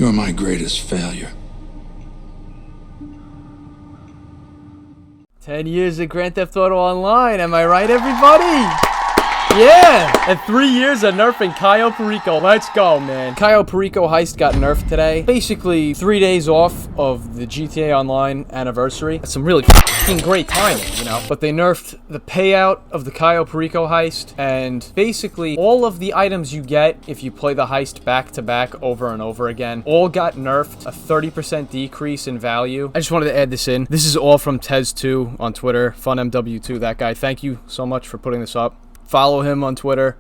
You're my greatest failure. 10 years of Grand Theft Auto Online, am I right, everybody? Yeah! And 3 years of nerfing Cayo Perico. Let's go, man. Cayo Perico heist got nerfed today. Basically, 3 days off of the GTA Online anniversary. That's some really fucking great timing, you know? But they nerfed the payout of the Cayo Perico heist, and basically all of the items you get if you play the heist back to back over and over again all got nerfed, a 30% decrease in value. I just wanted to add this in. This is all from Tez2 on Twitter, FunMW2, that guy. Thank you so much for putting this up. Follow him on Twitter.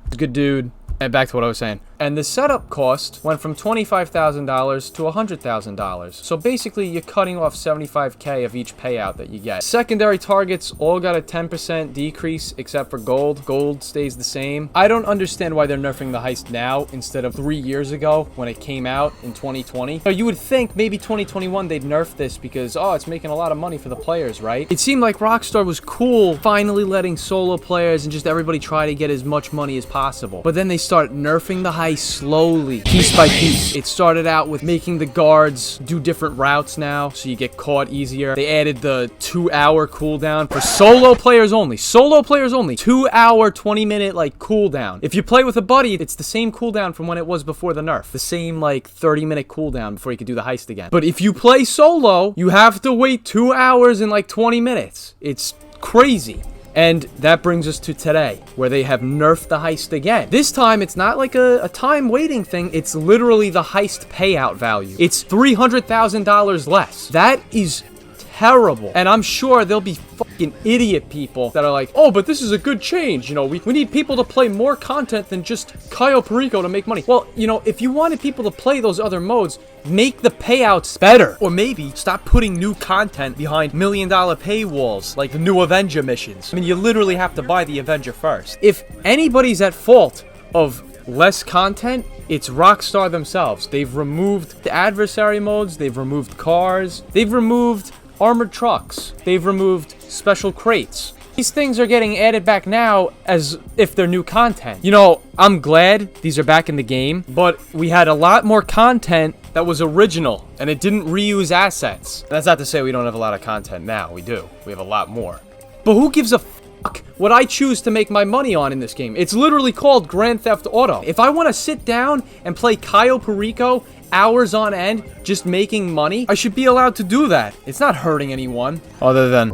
He's a good dude. And back to what I was saying. And the setup cost went from $25,000 to $100,000. So basically, you're cutting off $75K of each payout that you get. Secondary targets all got a 10% decrease, except for gold. Gold stays the same. I don't understand why they're nerfing the heist now instead of 3 years ago when it came out in 2020. So you would think maybe 2021 they'd nerf this because, oh, it's making a lot of money for the players, right? It seemed like Rockstar was cool finally letting solo players and just everybody try to get as much money as possible. But then they start nerfing the heist slowly, piece by piece. It started out with making the guards do different routes now, so you get caught easier. They added the 2-hour cooldown for solo players only. Solo players only. 2-hour, 20-minute, like, cooldown. If you play with a buddy, it's the same cooldown from when it was before the nerf. The same, like, 30-minute cooldown before you could do the heist again. But if you play solo, you have to wait 2 hours and, like, 20 minutes. It's crazy. And that brings us to today, where they have nerfed the heist again. This time, it's not like a time waiting thing. It's literally the heist payout value. It's $300,000 less. That is terrible. And I'm sure there'll be fucking idiot people that are like, oh, but this is a good change. You know, we need people to play more content than just Cayo Perico to make money. Well, you know, if you wanted people to play those other modes, make the payouts better. Or maybe stop putting new content behind $1 million paywalls, like the new Avenger missions. I mean, you literally have to buy the Avenger first. If anybody's at fault of less content, it's Rockstar themselves. They've removed the adversary modes, they've removed cars, they've removed armored trucks, they've removed special crates. These things are getting added back now as if they're new content. You know, I'm glad these are back in the game, but we had a lot more content that was original, and it didn't reuse assets. That's not to say we don't have a lot of content now. We do. We have a lot more. But who gives a fuck what I choose to make my money on in this game? It's literally called Grand Theft Auto. If I want to sit down and play Cayo Perico hours on end just making money, I should be allowed to do that. It's not hurting anyone other than...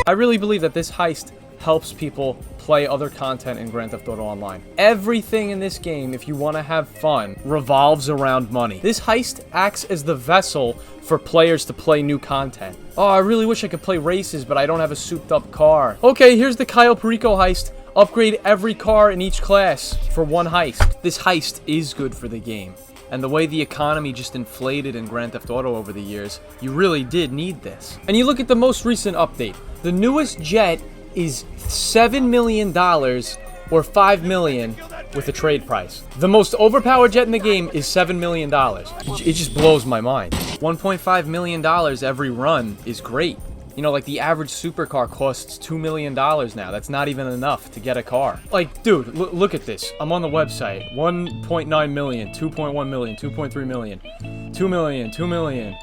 I really believe that this heist helps people play other content in Grand Theft Auto Online. Everything in this game, if you want to have fun, revolves around money. This heist acts as the vessel for players to play new content. Oh, I really wish I could play races, but I don't have a souped-up car. Okay, here's the Cayo Perico heist. Upgrade every car in each class for one heist. This heist is good for the game. And the way the economy just inflated in Grand Theft Auto over the years, you really did need this. And you look at the most recent update. The newest jet is $7 million or $5 million with a trade price. The most overpowered jet in the game is $7 million. It just blows my mind. $1.5 million every run is great. You know, like the average supercar costs $2 million now. That's not even enough to get a car. Like, dude, look at this. I'm on the website. 1.9 million, 2.1 million, 2.3 million, 2 million, 2 million.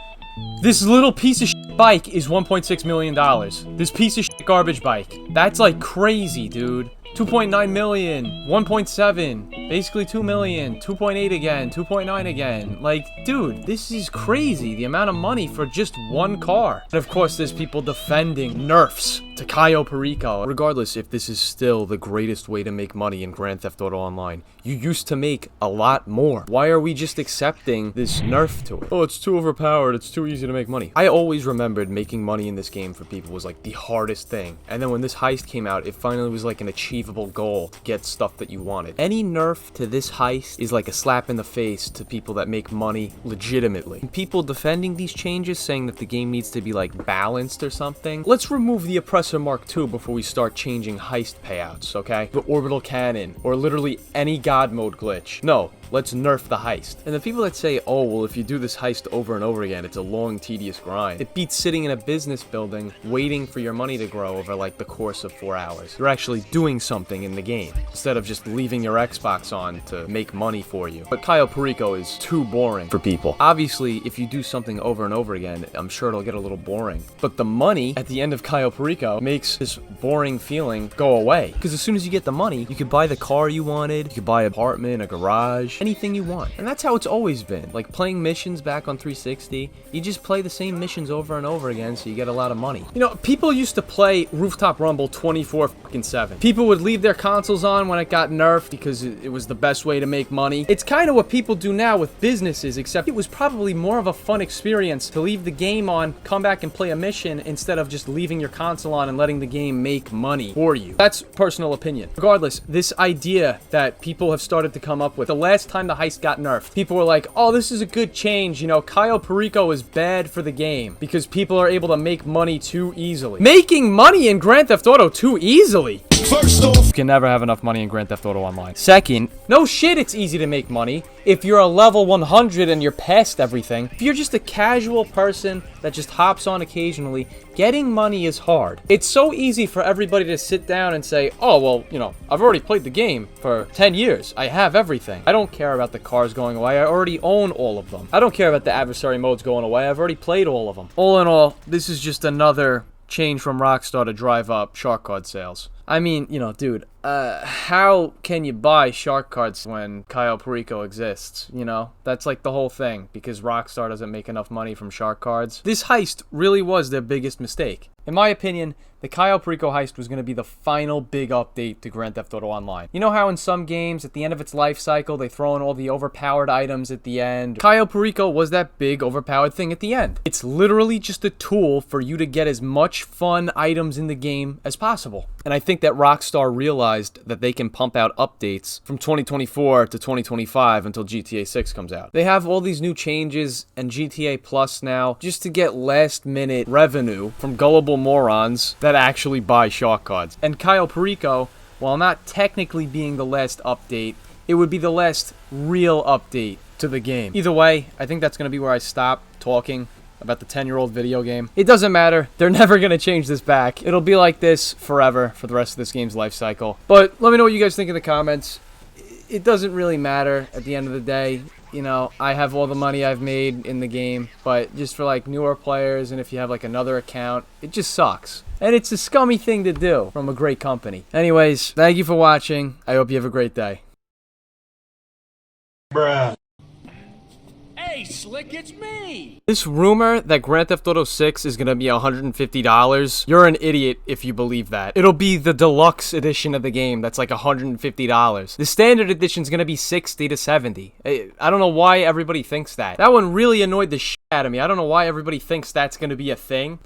This little piece of shit bike is $1.6 million. This piece of shit garbage bike. That's like crazy, dude. 2.9 million, 1.7, basically 2 million, 2.8 again, 2.9 again. Like, dude, this is crazy, the amount of money for just one car. And of course, there's people defending nerfs to Cayo Perico. Regardless if this is still the greatest way to make money in Grand Theft Auto Online, you used to make a lot more. Why are we just accepting this nerf to it? Oh, it's too overpowered, it's too easy to make money. I always remembered making money in this game for people was like the hardest thing. And then when this heist came out, it finally was like an achievable goal to get stuff that you wanted. Any nerf to this heist is like a slap in the face to people that make money legitimately. And people defending these changes, saying that the game needs to be like balanced or something. Let's remove the Oppressor Mark II before we start changing heist payouts, okay? The orbital cannon, or literally any god mode glitch. No, let's nerf the heist. And the people that say, oh, well, if you do this heist over and over again, it's a long, tedious grind. It beats sitting in a business building waiting for your money to grow over like the course of 4 hours. You're actually doing something in the game instead of just leaving your Xbox on to make money for you. But Cayo Perico is too boring for people. Obviously, if you do something over and over again, I'm sure it'll get a little boring. But the money at the end of Cayo Perico makes this boring feeling go away. Because as soon as you get the money, you could buy the car you wanted, you could buy an apartment, a garage, anything you want. And that's how it's always been. Like playing missions back on 360, you just play the same missions over and over again so you get a lot of money. You know, people used to play Rooftop Rumble 24/7. People would leave their consoles on when it got nerfed because it was the best way to make money. It's kind of what people do now with businesses, except it was probably more of a fun experience to leave the game on, come back and play a mission instead of just leaving your console on and letting the game make money for you. That's personal opinion. Regardless, this idea that people have started to come up with, the last time the heist got nerfed, people were like, oh, this is a good change. You know, Cayo Perico is bad for the game because people are able to make money too easily. Making money in Grand Theft Auto too easily? First off, you can never have enough money in Grand Theft Auto Online. Second, no shit, it's easy to make money if you're a level 100 and you're past everything. If you're just a casual person that just hops on occasionally, getting money is hard. It's so easy for everybody to sit down and say, oh, well, you know, I've already played the game for 10 years. I have everything. I don't care about the cars going away. I already own all of them. I don't care about the adversary modes going away. I've already played all of them. All in all, this is just another change from Rockstar to drive up shark card sales. I mean, you know, dude, how can you buy shark cards when Cayo Perico exists? You know, that's like the whole thing, because Rockstar doesn't make enough money from shark cards. This heist really was their biggest mistake. In my opinion, the Cayo Perico heist was going to be the final big update to Grand Theft Auto Online. You know how in some games, at the end of its life cycle, they throw in all the overpowered items at the end? Cayo Perico was that big overpowered thing at the end. It's literally just a tool for you to get as much fun items in the game as possible. And I think that Rockstar realized that they can pump out updates from 2024 to 2025 until GTA 6 comes out. They have all these new changes and GTA Plus now just to get last minute revenue from gullible morons that actually buy shark cards. And Cayo Perico, while not technically being the last update, it would be the last real update to the game. Either way, I think that's going to be where I stop talking about the 10-year-old video game. It doesn't matter. They're never going to change this back. It'll be like this forever for the rest of this game's life cycle. But let me know what you guys think in the comments. It doesn't really matter at the end of the day. You know, I have all the money I've made in the game, but just for like newer players and if you have like another account, it just sucks. And it's a scummy thing to do from a great company. Anyways, thank you for watching. I hope you have a great day. Bruh. Hey, Slick, it's me! This rumor that Grand Theft Auto 6 is gonna be $150, you're an idiot if you believe that. It'll be the deluxe edition of the game that's like $150. The standard edition's gonna be $60 to $70. I don't know why everybody thinks that. That one really annoyed the shit out of me. I don't know why everybody thinks that's gonna be a thing.